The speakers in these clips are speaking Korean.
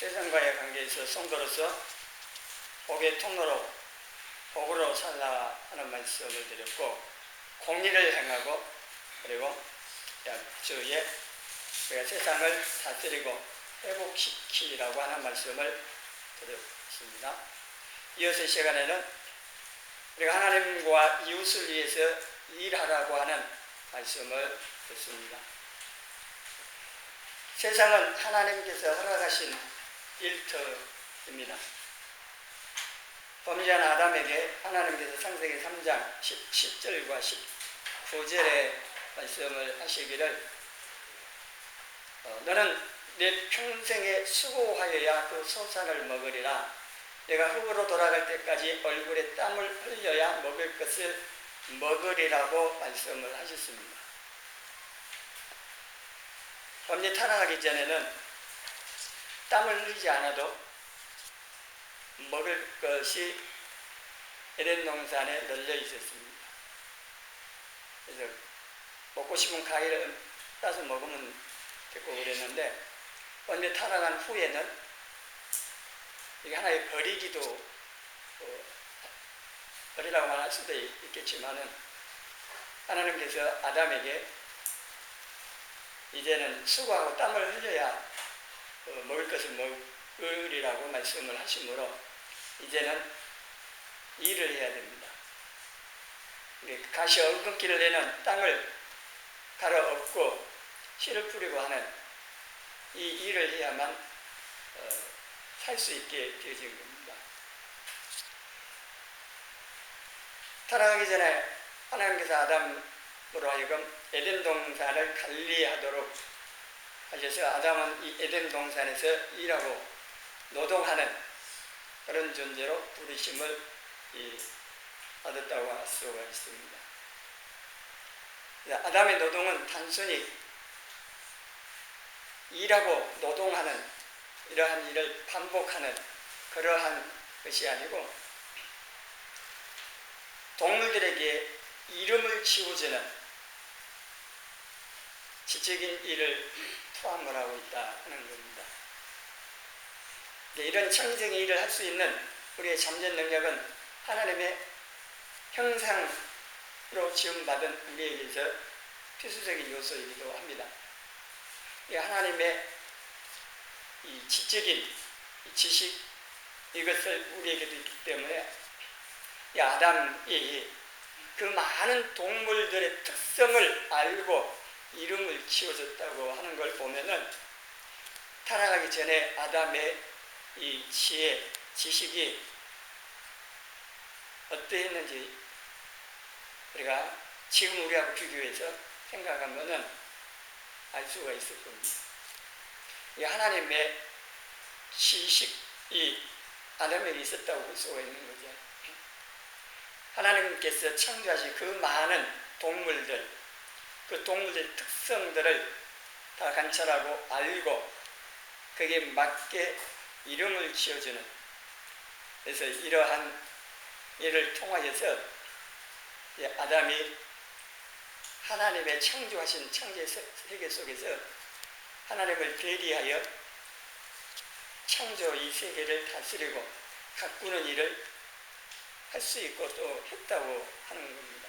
세상과의 관계에서 성도로서 복의 통로로 복으로 살라 하는 말씀을 드렸고, 공의를 행하고 그리고 주에 우리가 세상을 다스리고 회복시키라고 하는 말씀을 드렸습니다. 이어서 이 시간에는 우리가 하나님과 이웃을 위해서 일하라고 하는 말씀을 듣습니다. 세상은 하나님께서 허락하신 일터입니다. 범죄한 아담에게 하나님께서 창세기 3장 17절과 19절의 말씀을 하시기를, 너는 내 평생에 수고하여야 그 소산을 먹으리라. 내가 흙으로 돌아갈 때까지 얼굴에 땀을 흘려야 먹을 것을 먹으리라고 말씀을 하셨습니다. 범죄 타락하기 전에는 땀을 흘리지 않아도 먹을 것이 에덴 동산에 널려 있었습니다. 그래서 먹고 싶은 과일을 따서 먹으면 됐고 그랬는데, 범죄 타락한 후에는 이게 하나의 버리기도, 버리라고 말할 수도 있겠지만은, 하나님께서 아담에게 이제는 수고하고 땀을 흘려야 먹을 것을 먹으리라고 말씀을 하시므로 이제는 일을 해야 됩니다. 가시 엉겅퀴를 내는 땅을 갈아 엎고 씨를 뿌리고 하는 이 일을 해야만 살 수 있게 되어진 겁니다. 타락하기 전에 하나님께서 아담으로 하여금 에덴 동산을 관리하도록 하셔서 아담은 이 에덴 동산에서 일하고 노동하는 그런 존재로 부르심을 받았다고 할 수가 있습니다. 아담의 노동은 단순히 일하고 노동하는 이러한 일을 반복하는 그러한 것이 아니고, 동물들에게 이름을 지어주는 지적인 일을 포함을 하고 있다는 겁니다. 이런 창조적인 일을 할 수 있는 우리의 잠재 능력은 하나님의 형상으로 지음받은 우리에게서 필수적인 요소이기도 합니다. 하나님의 이 지적인 지식, 이것을 우리에게도 있기 때문에 아담이 그 많은 동물들의 특성을 알고 이름을 지어줬다고 하는 걸 보면은, 타락하기 전에 아담의 이 지혜, 지식이 어떠했는지 우리가 지금 우리하고 비교해서 생각하면은 알 수가 있을 겁니다. 이 하나님의 지식이 아담에게 있었다고 볼 수가 있는 거죠. 하나님께서 창조하신 그 많은 동물들, 그 동물들의 특성들을 다 관찰하고 알고 거기에 맞게 이름을 지어주는, 그래서 이러한 일을 통하여서 아담이 하나님의 창조하신 창조의 세계 속에서 하나님을 대리하여 창조 이 세계를 다스리고 가꾸는 일을 할 수 있고 또 했다고 하는 겁니다.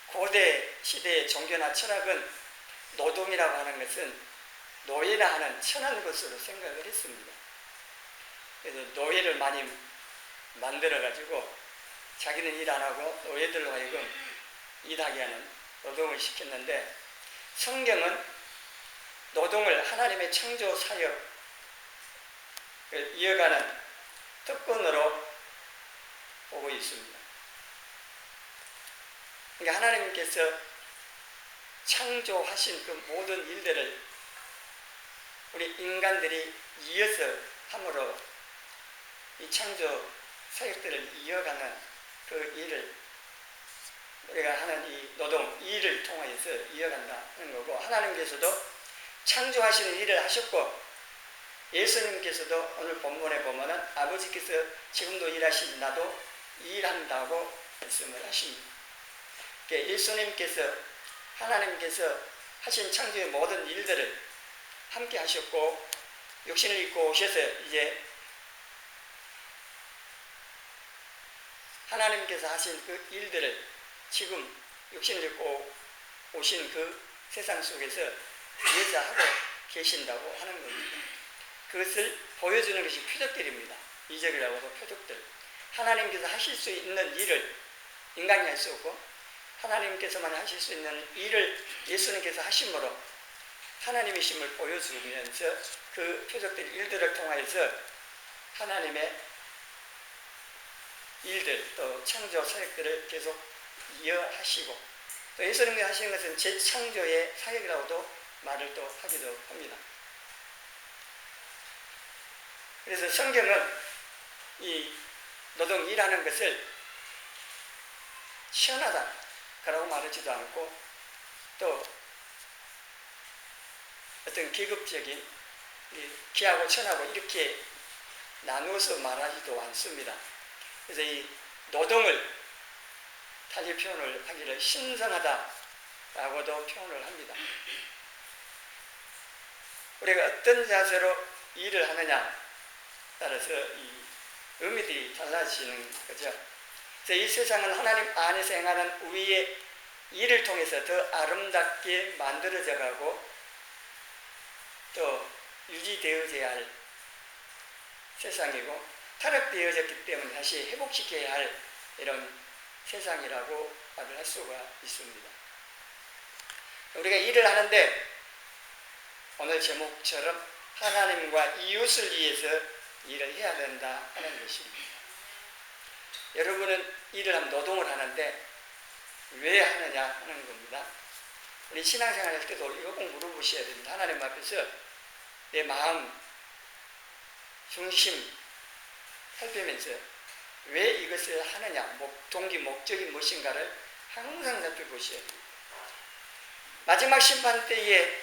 고대 시대의 종교나 철학은 노동이라고 하는 것은 노예라 하는 천한 것으로 생각을 했습니다. 그래서 노예를 많이 만들어가지고 자기는 일 안 하고 노예들로 하여금 일하게 하는 노동을 시켰는데, 성경은 노동을 하나님의 창조 사역을 이어가는 특권으로 보고 있습니다. 그러니까 하나님께서 창조하신 그 모든 일들을 우리 인간들이 이어서 함으로 이 창조 사역들을 이어가는 그 일을 우리가 하는 이 노동, 이 일을 통해서 이어간다는 거고, 하나님께서도 창조하시는 일을 하셨고, 예수님께서도 오늘 본문에 보면은 아버지께서 지금도 일하시니 나도 일한다고 말씀을 하십니다. 예수님께서, 하나님께서 하신 창조의 모든 일들을 함께 하셨고 육신을 입고 오셔서 이제 하나님께서 하신 그 일들을 지금 육신을 입고 오신 그 세상 속에서 예자하고 계신다고 하는 겁니다. 그것을 보여주는 것이 표적들입니다. 이적이라고 해서 표적들. 하나님께서 하실 수 있는 일을 인간이 할 수 없고 하나님께서만 하실 수 있는 일을 예수님께서 하심으로 하나님이심을 보여주면서 그 표적들 일들을 통하여서 하나님의 일들 또 창조 사역들을 계속 이어하시고 또 예수님께서 하시는 것은 재창조의 사역이라고도 말을 또 하기도 합니다. 그래서 성경은 이 노동 일하는 것을 시원하다라고 말하지도 않고 또 어떤 계급적인 귀하고 천하고 이렇게 나누어서 말하지도 않습니다. 그래서 이 노동을 달리 표현을 하기를 신성하다라고도 표현을 합니다. 우리가 어떤 자세로 일을 하느냐 따라서 이 의미들이 달라지는 거죠. 그래서 이 세상은 하나님 안에서 행하는 우리의 일을 통해서 더 아름답게 만들어져 가고 또 유지되어져야 할 세상이고 타락되어졌기 때문에 다시 회복시켜야 할 이런 세상이라고 말을 할 수가 있습니다. 우리가 일을 하는데 오늘 제목처럼 하나님과 이웃을 위해서 일을 해야 된다 하는 것입니다. 여러분은 일을 하면 노동을 하는데 왜 하느냐 하는 겁니다. 우리 신앙생활 할 때도 이거 꼭 물어보셔야 됩니다. 하나님 앞에서 내 마음, 중심 살피면서 왜 이것을 하느냐, 동기, 목적이 무엇인가를 항상 살펴보셔야 됩니다. 마지막 심판 때에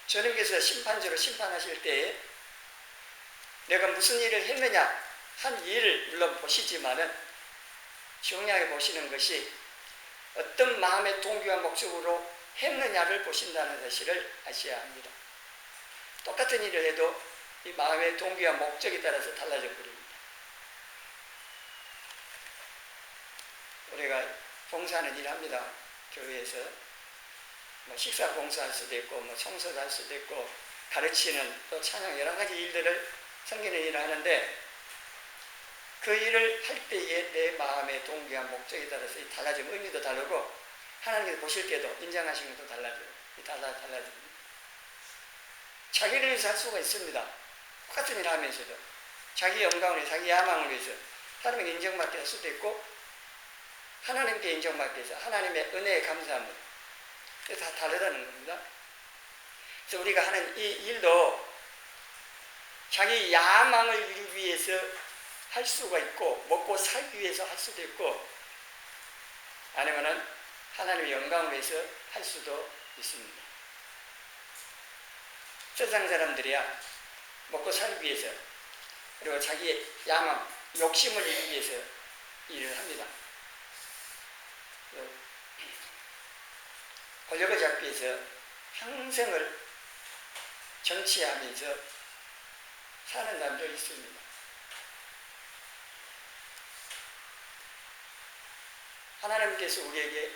주님께서 심판주로 심판하실 때에 내가 무슨 일을 했느냐 한 일을 물론 보시지만은 중요하게 보시는 것이 어떤 마음의 동기와 목적으로 했느냐를 보신다는 사실을 아셔야 합니다. 똑같은 일을 해도 이 마음의 동기와 목적에 따라서 달라져 버립니다. 우리가 봉사하는 일을 합니다. 교회에서 식사 봉사할 수도 있고 청소도 할 수도 있고 가르치는 또 찬양 여러 가지 일들을 섬기는 일을 하는데 그 일을 할 때에 내 마음의 동기와 목적에 따라서 달라지면 의미도 다르고 하나님께서 보실 때도 인정하시는 것도 달라져요. 달라집니다. 자기를 위해서 할 수가 있습니다. 똑같은 일을 하면서도 자기 영광을 위해서, 자기 야망을 위해서 하나님께 인정받게 할 수도 있고 하나님께 인정받기 위해서 하나님의 은혜에 감사합니다. 다 다르다는 겁니다. 그래서 우리가 하는 이 일도 자기 야망을 이루기 위해서 할 수가 있고 먹고 살기 위해서 할 수도 있고 아니면은 하나님의 영광을 위해서 할 수도 있습니다. 세상 사람들이야 먹고 살기 위해서 그리고 자기의 야망, 욕심을 이루기 위해서 일을 합니다. 권력을 잡기 위해서 평생을 정치하면서 사는 사람도 있습니다. 하나님께서 우리에게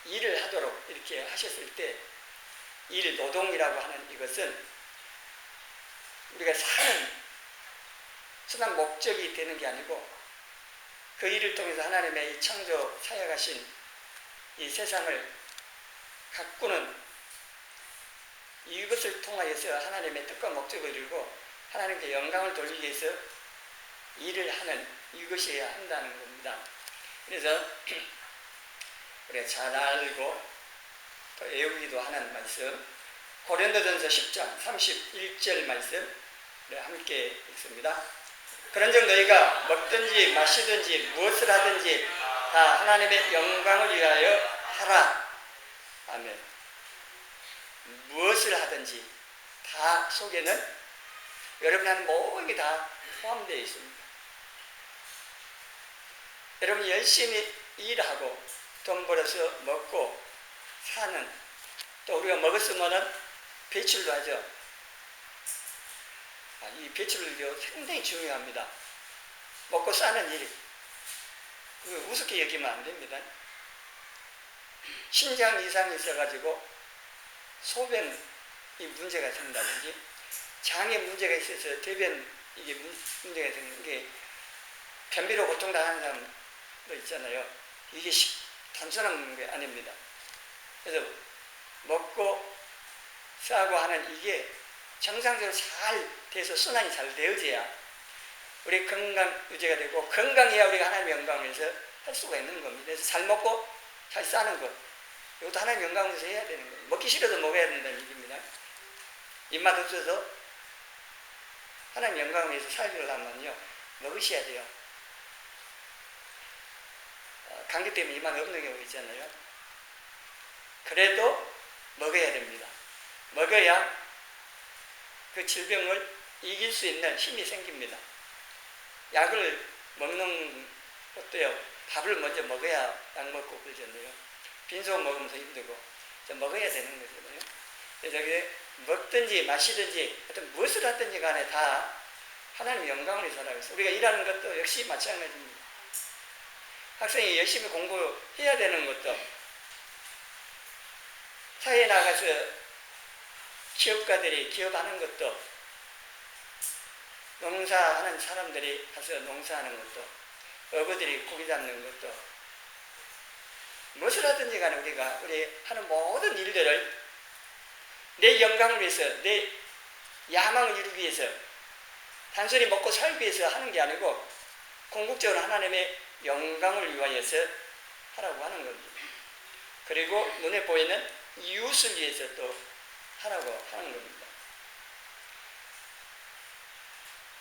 일을 하도록 이렇게 하셨을 때 일, 노동이라고 하는 이것은 우리가 사는 순한 목적이 되는 게 아니고 그 일을 통해서 하나님의 이 창조 사역하신 이 세상을 가꾸는 이것을 통하여서 하나님의 뜻과 목적을 이루고 하나님께 영광을 돌리기 위해서 일을 하는 이것이어야 한다는 겁니다. 그래서 우리가 잘 알고 또 외우기도 하는 말씀 고린도전서 10장 31절 말씀 함께 읽습니다. 그런즉 너희가 먹든지 마시든지 무엇을 하든지 다 하나님의 영광을 위하여 하라. 아멘. 무엇을 하든지 다 속에는 여러분이 하는 모든 게 다 포함되어 있습니다. 여러분이 열심히 일하고 돈 벌어서 먹고 사는 또 우리가 먹었으면 배출도 하죠. 이 배출도 상당히 중요합니다. 먹고 사는 일이. 우습게 여기면 안 됩니다. 신장 이상이 있어가지고 소변이 문제가 생긴다든지 장에 문제가 있어서 대변 이게 문제가 생기는 게 변비로 고통당하는 사람도 있잖아요. 이게 단순한 게 아닙니다. 그래서 먹고 싸고 하는 이게 정상적으로 잘 돼서 순환이 잘 되어져야 우리 건강 유지가 되고 건강해야 우리가 하나님의 영광을 위해서 할 수가 있는 겁니다. 그래서 잘 먹고 잘 싸는 것 이것도 하나님의 영광을 위해서 해야 되는 거예요. 먹기 싫어도 먹어야 된다는 얘기입니다. 입맛 없어서 하나님의 영광을 위해서 살려면요 먹으셔야 돼요. 감기 때문에 입맛 없는 경우 있잖아요. 그래도 먹어야 됩니다. 먹어야 그 질병을 이길 수 있는 힘이 생깁니다. 약을 먹는 것도요, 밥을 먼저 먹어야 약 먹고 그러잖아요. 빈속 먹으면서 힘들고, 먹어야 되는 거잖아요. 그래서 먹든지 마시든지, 하여튼 무엇을 하든지 간에 다 하나님의 영광을 위해서 하라고 했어요. 우리가 일하는 것도 역시 마찬가지입니다. 학생이 열심히 공부해야 되는 것도, 사회에 나가서 기업가들이 기업하는 것도, 농사하는 사람들이 가서 농사하는 것도, 어부들이 고기 잡는 것도, 무엇을 하든지 간에 우리가 우리 하는 모든 일들을 내 영광을 위해서, 내 야망을 이루기 위해서, 단순히 먹고 살기 위해서 하는 게 아니고 궁극적으로 하나님의 영광을 위하여서 하라고 하는 겁니다. 그리고 눈에 보이는 이웃을 위해서 또 하라고 하는 겁니다.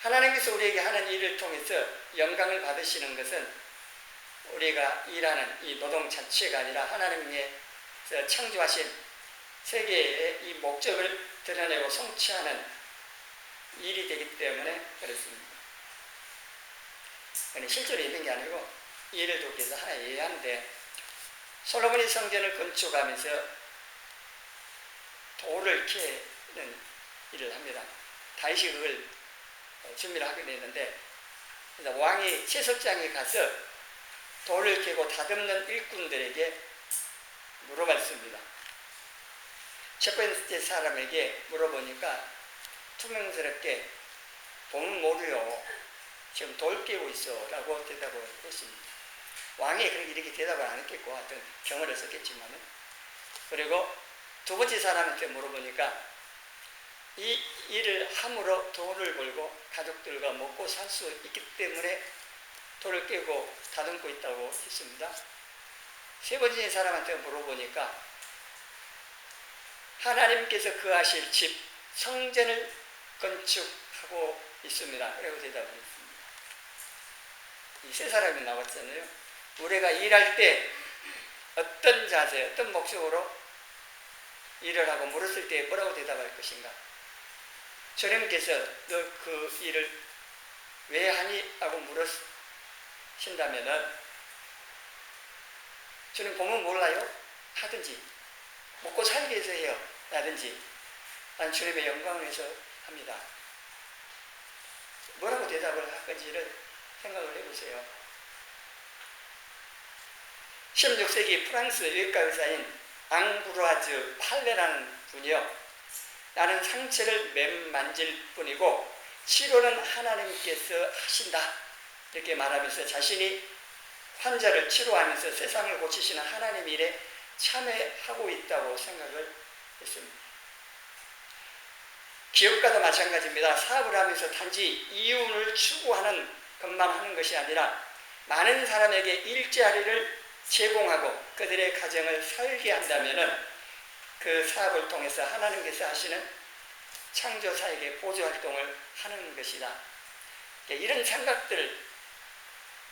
하나님께서 우리에게 하는 일을 통해서 영광을 받으시는 것은 우리가 일하는 이 노동 자체가 아니라 하나님께서 창조하신 세계의 이 목적을 드러내고 성취하는 일이 되기 때문에 그렇습니다. 실제로 있는 게 아니고 예를 돕기 위해서 하나 이해하는데, 솔로몬이 성전을 건축하면서 돌을 캐는 일을 합니다. 다윗이 그걸 준비를 하게 되는데, 그래서 왕이 채석장에 가서 돌을 캐고 다듬는 일꾼들에게 물어봤습니다. 첫 번째 사람에게 물어보니까 투명스럽게 보면 모르요, 지금 돌 깨고 있어 라고 대답을 했습니다. 왕이 이렇게 대답을 안 했겠고 하여튼 경어를 썼겠지만은. 그리고 두 번째 사람한테 물어보니까 이 일을 함으로 돈을 벌고 가족들과 먹고 살 수 있기 때문에 돌을 깨고 다듬고 있다고 했습니다. 세 번째 사람한테 물어보니까 하나님께서 거하실 집 성전을 건축하고 있습니다. 그리고 대답을 했습니다. 이 세 사람이 나왔잖아요. 우리가 일할 때 어떤 자세, 어떤 목적으로 일을 하고 물었을 때 뭐라고 대답할 것인가? 주님께서 너 그 일을 왜 하니? 하고 물으신다면은 주님 보면 몰라요? 하든지, 먹고 살기 위해서 해요 라든지, 난 주님의 영광을 위해서 합니다. 뭐라고 대답을 할 건지를 생각을 해보세요. 16세기 프랑스 외과 의사인 앙브로아즈 팔레라는 분이요, 나는 상처를 만질 뿐이고 치료는 하나님께서 하신다 이렇게 말하면서 자신이 환자를 치료하면서 세상을 고치시는 하나님 일에 참여하고 있다고 생각을 했습니다. 기업가도 마찬가지입니다. 사업을 하면서 단지 이윤을 추구하는 것만 하는 것이 아니라 많은 사람에게 일자리를 제공하고 그들의 가정을 살게 한다면 그 사업을 통해서 하나님께서 하시는 창조사에게 보조활동을 하는 것이다. 이런 생각들,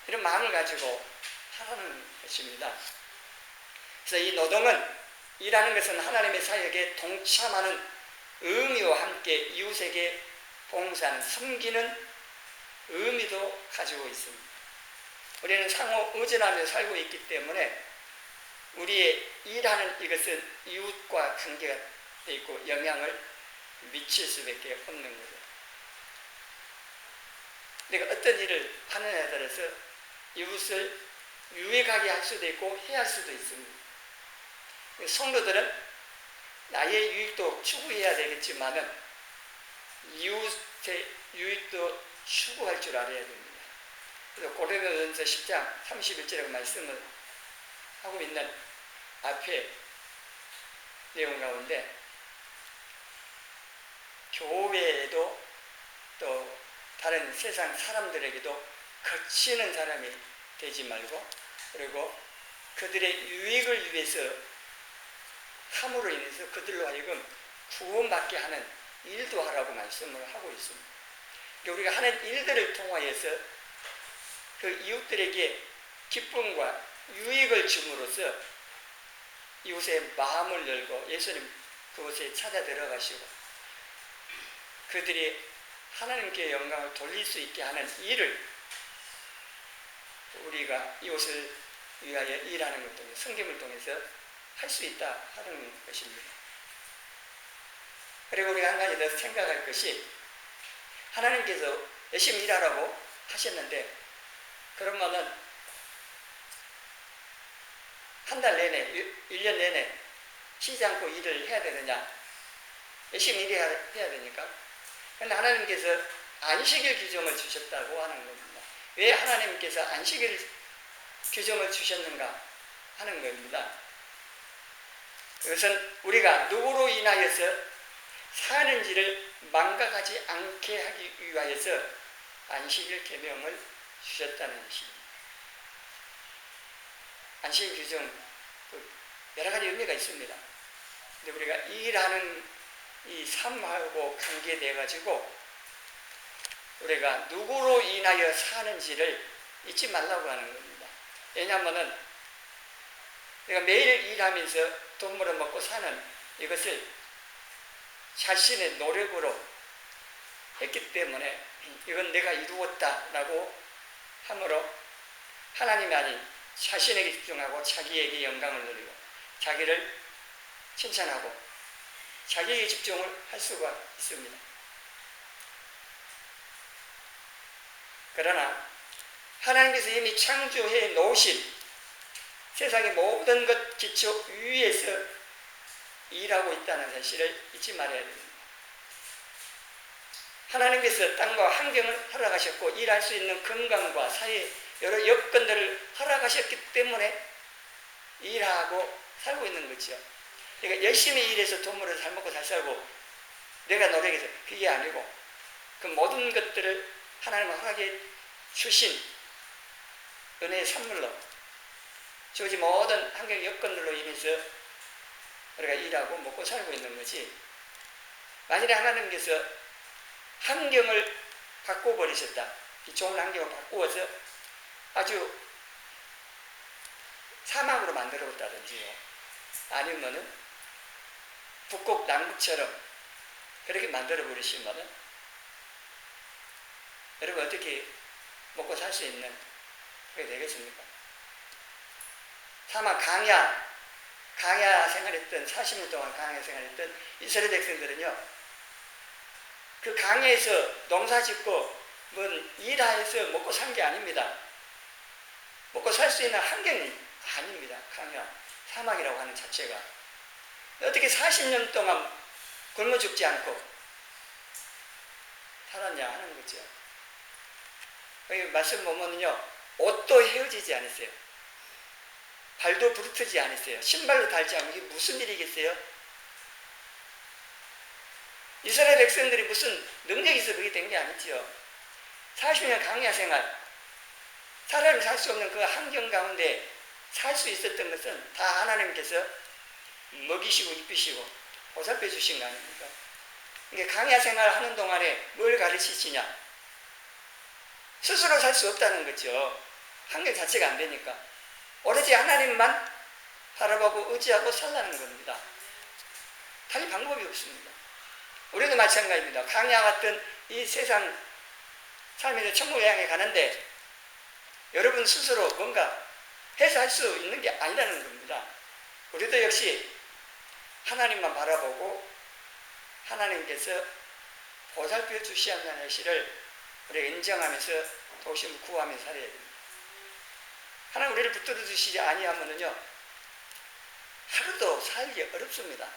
이런 마음을 가지고 하라는 것입니다. 그래서 이 노동은, 일하는 것은 하나님의 사역에 동참하는 의미와 함께 이웃에게 봉사하는, 섬기는 의미도 가지고 있습니다. 우리는 상호 의존하며 살고 있기 때문에 우리의 일하는 이것은 이웃과 관계가 되어 있고 영향을 미칠 수밖에 없는 거죠. 내가 어떤 일을 하느냐에 따라서 이웃을 유익하게 할 수도 있고 해할 수도 있습니다. 성도들은 나의 유익도 추구해야 되겠지만은 이웃의 유익도 추구할 줄 알아야 됩니다. 그래서 고린도전서 10장 31절의 말씀을 하고 있는 앞에 내용 가운데 교회에도 또 다른 세상 사람들에게도 거치는 사람이 되지 말고, 그리고 그들의 유익을 위해서 함으로 인해서 그들로 하여금 구원받게 하는 일도 하라고 말씀을 하고 있습니다. 우리가 하는 일들을 통하여서 그 이웃들에게 기쁨과 유익을 줌으로써 이웃의 마음을 열고 예수님 그곳에 찾아 들어가시고 그들이 하나님께 영광을 돌릴 수 있게 하는 일을 우리가 이웃을 위하여 일하는 것 통해 섬김을 통해서 할 수 있다 하는 것입니다. 그리고 우리가 한 가지 더 생각할 것이, 하나님께서 열심히 일하라고 하셨는데 그러면은 한 달 내내, 1년 내내 쉬지 않고 일을 해야 되느냐? 열심히 일해야 되니까. 그런데 하나님께서 안식일 규정을 주셨다고 하는 겁니다. 왜 하나님께서 안식일 규정을 주셨는가 하는 겁니다. 그것은 우리가 누구로 인하여서 사는지를 망각하지 않게 하기 위하여서 안식일 계명을 주셨다는 것입니다. 안식일 규정 여러 가지 의미가 있습니다. 근데 우리가 일하는 이 삶하고 관계되어 가지고 우리가 누구로 인하여 사는지를 잊지 말라고 하는 겁니다. 왜냐하면은 내가 매일 일하면서 돈 벌어 먹고 사는 이것을 자신의 노력으로 했기 때문에 이건 내가 이루었다라고 함으로 하나님이 아닌 자신에게 집중하고 자기에게 영광을 누리고 자기를 칭찬하고 자기에게 집중을 할 수가 있습니다. 그러나 하나님께서 이미 창조해 놓으신 세상의 모든 것 기초 위에서 일하고 있다는 사실을 잊지 말아야 됩니다. 하나님께서 땅과 환경을 허락하셨고 일할 수 있는 건강과 사회 여러 여건들을 허락하셨기 때문에 일하고 살고 있는 거죠. 그러니까 열심히 일해서 돈 벌어서 잘 먹고 잘 살고 내가 노력해서 그게 아니고 그 모든 것들을 하나님은 허락해 주신 은혜의 선물로 주어진 모든 환경 여건들로 인해서 우리가 일하고 먹고 살고 있는 거지. 만일에 하나님께서 환경을 바꿔버리셨다. 이 좋은 환경을 바꾸어서 아주 사막으로 만들어봤다든지요. 아니면은 북극 남극처럼 그렇게 만들어버리시면은 여러분 어떻게 먹고 살 수 있는 그게 되겠습니까? 사막 강야 생활했던 40년 동안 강야 생활했던 이스라엘 백성들은요, 그 강야에서 농사 짓고 일하여서 먹고 산 게 아닙니다. 먹고 살 수 있는 환경이 아닙니다. 강야 사막이라고 하는 자체가. 어떻게 40년 동안 굶어 죽지 않고 살았냐 하는 거죠. 여기 말씀 보면요, 옷도 헤어지지 않았어요. 발도 부르트지 않았어요. 신발도 달지 않고 이게 무슨 일이겠어요? 이스라엘 백성들이 무슨 능력이 있어 그게 된 게 아니지요. 40년 강야 생활, 사람이 살 수 없는 그 환경 가운데 살 수 있었던 것은 다 하나님께서 먹이시고 입히시고 보살펴 주신 거 아닙니까? 그러니까 강야 생활 하는 동안에 뭘 가르치시냐? 스스로 살 수 없다는 거죠. 환경 자체가 안 되니까. 오로지 하나님만 바라보고 의지하고 살라는 겁니다. 다른 방법이 없습니다. 우리도 마찬가지입니다. 강야 같은 이 세상 삶에서 천국을 향해 가는데 여러분 스스로 뭔가 해서 할 수 있는 게 아니라는 겁니다. 우리도 역시 하나님만 바라보고 하나님께서 보살펴 주셔야 한다는 사실을 우리가 인정하면서 도심을 구하면서 살아야 됩니다. 하나님 우리를 붙들어 주시지 아니하면은요 하루도 살기 어렵습니다.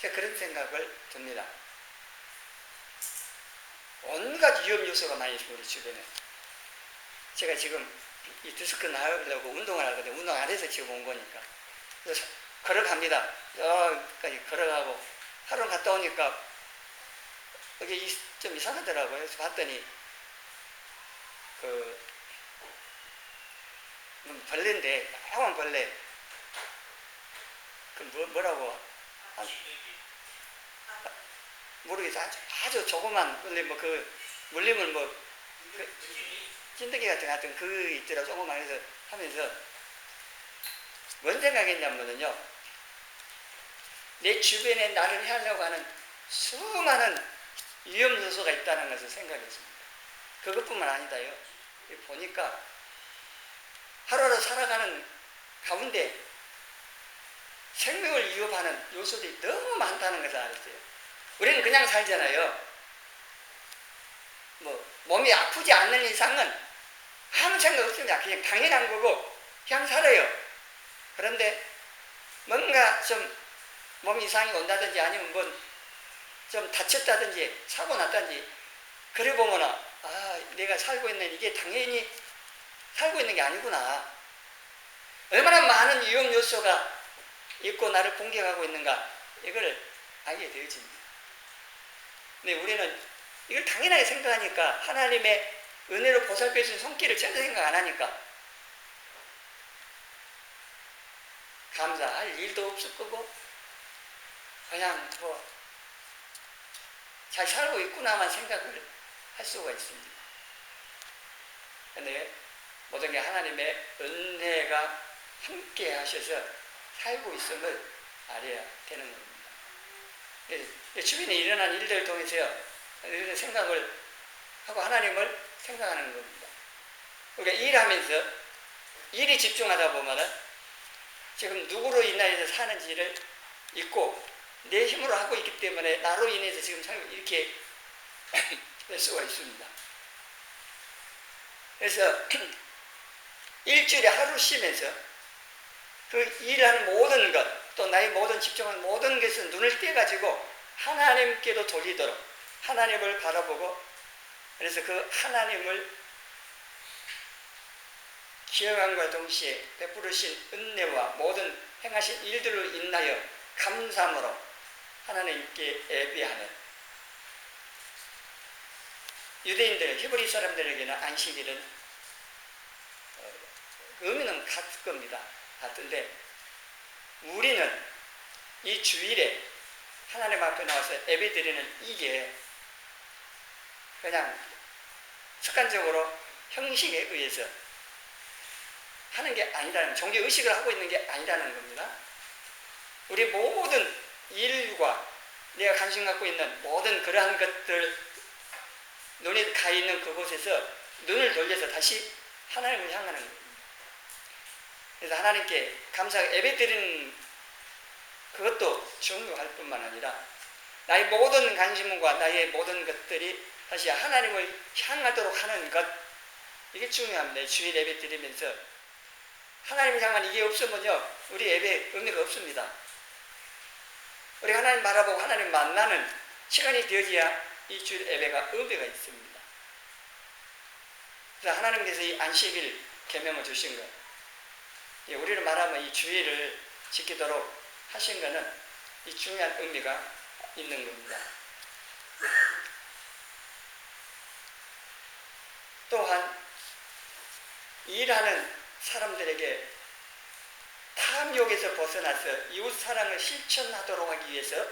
제가 그런 생각을 듭니다. 온갖 위험 요소가 많이 있습니다. 우리 주변에. 제가 지금 이 디스크 나으려고 운동을 하거든요. 운동 안 해서 지금 온 거니까. 그래서 걸어갑니다. 여기까지 걸어가고 하루 갔다 오니까 여기 좀 이상하더라고요. 그래서 봤더니 벌레인데 야한 벌레 뭐라고 모르겠어요. 아주 조그만 벌레 물리면 찐득이 같은 그 있더라. 조그만 해서 하면서 뭔 생각했냐면요 내 주변에 나를 해하려고 하는 수많은 위험 요소가 있다는 것을 생각했습니다. 그것뿐만 아니다요. 보니까 하루하루 살아가는 가운데 생명을 위협하는 요소들이 너무 많다는 것을 알았어요. 우리는 그냥 살잖아요. 몸이 아프지 않는 이상은 아무 생각 없습니다. 그냥 당연한 거고 그냥 살아요. 그런데 뭔가 좀 몸 이상이 온다든지 아니면 좀 다쳤다든지 사고 났다든지 그래 보면 내가 살고 있는 이게 당연히 살고 있는 게 아니구나. 얼마나 많은 위험 요소가 있고 나를 공격하고 있는가 이걸 알게 되어집니다. 근데 우리는 이걸 당연하게 생각하니까 하나님의 은혜로 보살펴 주신 손길을 전혀 생각 안 하니까 감사할 일도 없을 거고 그냥 잘 살고 있구나만 생각을 할 수가 있습니다. 그런데 모든 게 하나님의 은혜가 함께 하셔서 살고 있음을 알아야 되는 겁니다. 주변에 일어난 일들을 통해서요 이런 생각을 하고 하나님을 생각하는 겁니다. 우리가 일하면서 일에 집중하다 보면은 지금 누구로 인하여서 사는지를 잊고 내 힘으로 하고 있기 때문에 나로 인해서 지금 이렇게 될 수가 있습니다. 그래서 일주일에 하루 쉬면서 그 일하는 모든 것, 또 나의 모든 집중하는 모든 것을 눈을 떼가지고 하나님께로 돌리도록 하나님을 바라보고 그래서 그 하나님을 기억함과 동시에 베푸르신 은혜와 모든 행하신 일들로 인하여 감사함으로 하나님께 예배하는 유대인들, 히브리 사람들에게는 안식일은 의미는 같을 겁니다. 같은데 우리는 이 주일에 하나님 앞에 나와서 예배드리는 이게 그냥 습관적으로 형식에 의해서 하는 게 아니라는, 종교의식을 하고 있는 게 아니라는 겁니다. 우리 모든 일과 내가 관심 갖고 있는 모든 그러한 것들 눈에 가 있는 그곳에서 눈을 돌려서 다시 하나님을 향하는 겁니다. 그래서 하나님께 감사하게 예배드리는 그것도 중요할 뿐만 아니라 나의 모든 관심과 나의 모든 것들이 다시 하나님을 향하도록 하는 것, 이게 중요합니다. 주일 예배 드리면서 하나님을 향한 이게 없으면요 우리 예배 의미가 없습니다. 우리 하나님 바라보고 하나님 만나는 시간이 되어져야 이 주일 예배가 의미가 있습니다. 그래서 하나님께서 이 안식일 계명을 주신 것, 우리를 말하면 이 주일을 지키도록 하신 것은 이 중요한 의미가 있는 겁니다. 또한 일하는 사람들에게 탐욕에서 벗어나서 이웃 사랑을 실천하도록 하기 위해서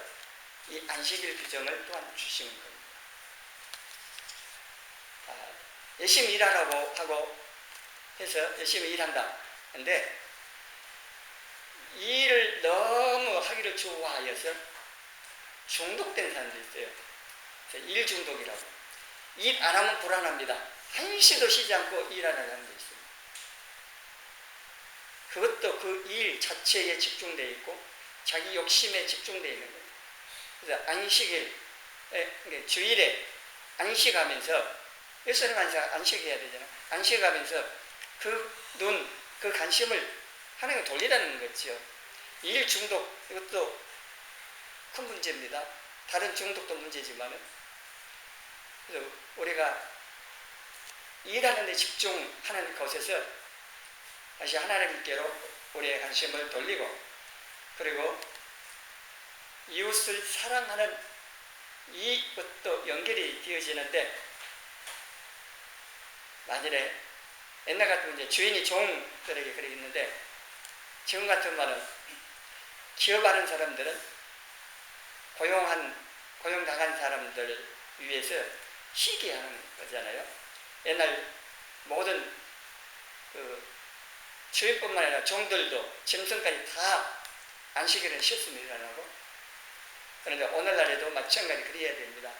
이 안식일 규정을 또한 주신 겁니다. 열심히 일하라고 하고 해서 열심히 일한다. 근데 일을 너무 하기를 좋아하여서 중독된 사람도 있어요. 일 중독이라고. 일 안 하면 불안합니다. 한시도 쉬지 않고 일하는 사람도 있습니다. 그것도 그 일 자체에 집중되어 있고 자기 욕심에 집중되어 있는 거예요. 그래서 안식일, 주일에 안식하면서 예수님 안식해야 되잖아. 안식하면서 그 관심을 하나님께 돌리라는 거죠. 일 중독, 이것도 큰 문제입니다. 다른 중독도 문제지만은. 그래서 우리가 일하는 데 집중하는 것에서 다시 하나님께로 우리의 관심을 돌리고, 그리고 이웃을 사랑하는 이것도 연결이 되어지는데, 만일에 옛날 같으면 이제 주인이 종들에게 그렇게 있는데, 지금 같은 말은 기업하는 사람들은 고용당한 사람들 위해서 쉬게 하는 거잖아요. 옛날 모든 주인뿐만 아니라 종들도 짐승까지 다 안식일은 쉬었으면 일하라고. 그런데 오늘날에도 마찬가지 그래야 됩니다.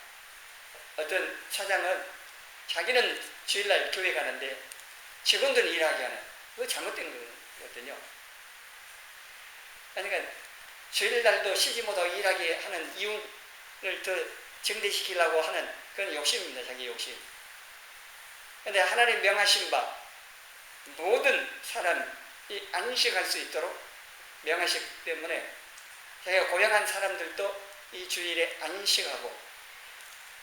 어떤 사장은 자기는 주일날 교회 가는데 직원들은 일하게 하는, 그거 잘못된 거거든요. 그러니까 주일날도 쉬지 못하고 일하게 하는 이유를 더 증대시키려고 하는 그런 욕심입니다. 자기 욕심. 그런데 하나님 명하신 바 모든 사람이 안식할 수 있도록 명하시기 때문에 자기가 고용한 사람들도 이 주일에 안식하고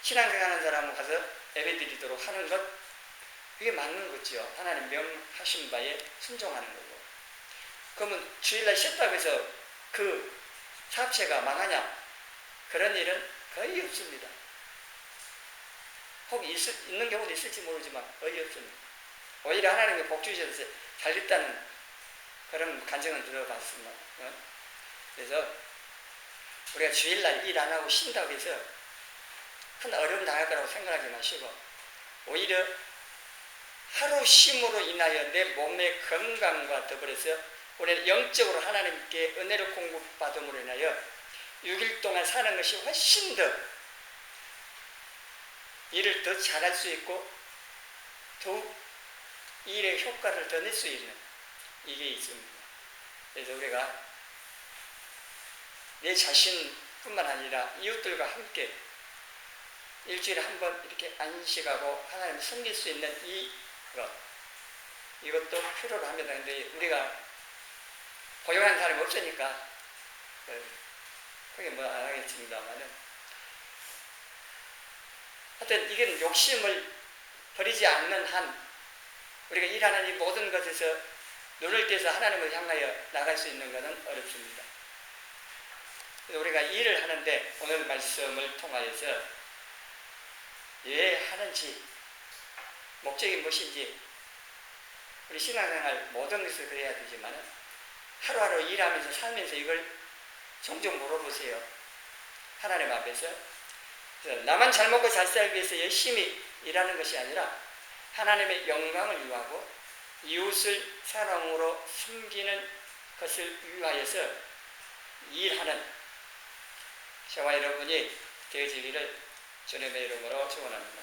신앙생활하는 사람은 가서 예배드리도록 하는 것, 그게 맞는 거죠. 하나님 명하신 바에 순종하는 거고. 그러면 주일날 쉬었다고 해서 그 사업체가 망하냐? 그런 일은 거의 없습니다. 혹 있는 경우도 있을지 모르지만 거의 없습니다. 오히려 하나님이 복 주셔서 잘 됐다는 그런 간증을 들어봤습니다. 그래서 우리가 주일날 일 안 하고 쉰다고 해서 큰 어려움 당할 거라고 생각하지 마시고, 오히려 하루 쉼으로 인하여 내 몸의 건강과 더불어서 우리는 영적으로 하나님께 은혜를 공급받음으로 인하여 6일 동안 사는 것이 훨씬 더 일을 더 잘할 수 있고 더욱 일의 효과를 더 낼 수 있는 이게 있습니다. 그래서 우리가 내 자신뿐만 아니라 이웃들과 함께 일주일에 한 번 이렇게 안식하고 하나님을 섬길 수 있는 이것도 필요로 합니다. 그런데 우리가 고용한 사람이 없으니까 그게 뭐 안 하겠습니다만은, 하여튼 이건 욕심을 버리지 않는 한 우리가 일하는 이 모든 것에서 눈을 떼서 하나님을 향하여 나갈 수 있는 것은 어렵습니다. 그래서 우리가 일을 하는데 오늘 말씀을 통하여서 왜 하는지, 목적이 무엇인지, 우리 신앙생활 모든 것을 그래야 되지만 하루하루 일하면서 살면서 이걸 종종 물어보세요. 하나님 앞에서. 나만 잘 먹고 잘 살기 위해서 열심히 일하는 것이 아니라 하나님의 영광을 위하고 이웃을 사랑으로 섬기는 것을 위하여서 일하는 저와 여러분이 되어지기를 주님의 이름으로 축원합니다.